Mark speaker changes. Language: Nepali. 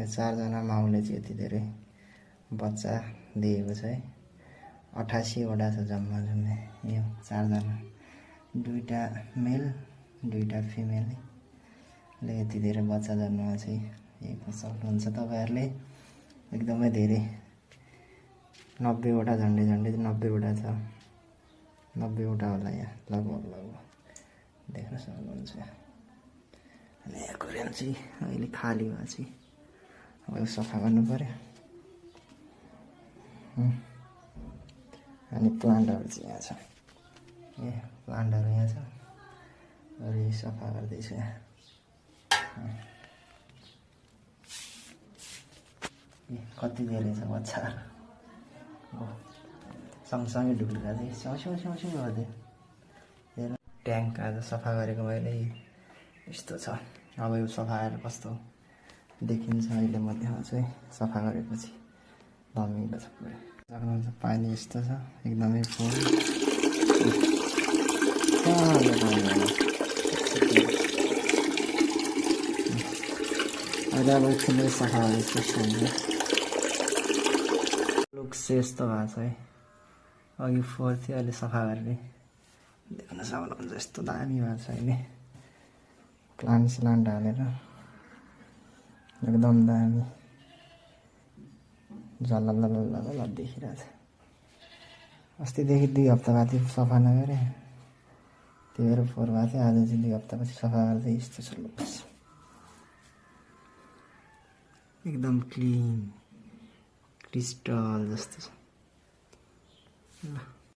Speaker 1: चारजना माउले चाहिँ यति धेरै बच्चा दिएको छ है। 88 वटा छ जम्मा जम्मै यो चारजना, 2टा मेल 2टा फिमेलले यति धेरै बच्चा जन्माएको चाहिँ हेर्न सक्नुहुन्छ तपाईहरुले। एकदमै धेरै 90 वटा झन्डै 90 वटा छ, 90 वटा होला यहाँ लगभग देख्न सक्नुहुन्छ। अनि यहाँको रेम चाहिँ अहिले खाली भएको छ, अब सफा गर्नु पर्यो। अनि प्लान्टहरु चाहिँ यहाँ छ, ए प्लान्टहरु यहाँ छ, अरे सफा गर्दैछु यहाँ। कति धेरै छ बच्चाहरु, सँगसँगै ढुक्लिरहेको चाहिँ स्याउ गर्दै। हेर ट्याङ्क आज सफा गरेको मैले, यस्तो छ। अब यो सफा गरेर कस्तो देखिन्छ अहिले मध्येमा चाहिँ सफा गरेपछि धमिलो छ पुरै। सक्नुहुन्छ पानी यस्तो छ एकदमै फुल। अहिले अब एकछिन सफा गरेपछि लुक चाहिँ यस्तो भएको छ है। अघि फोहोर थियो, अहिले सफा गरेर देख्न सक्नुहुन्छ यस्तो दामी भएको छ अहिले। प्लान्ट हालेर एकदम दामी झलल देखिरहेको छ। अस्तिदेखि 2 हप्ता बाद सफा नगरे, त्यही भएर फोहोर भएको थियो। आज चाहिँ 2 हप्तापछि सफा गर्दै यस्तो छ लुक, एकदम क्लिन क्रिस्टल जस्तो छ।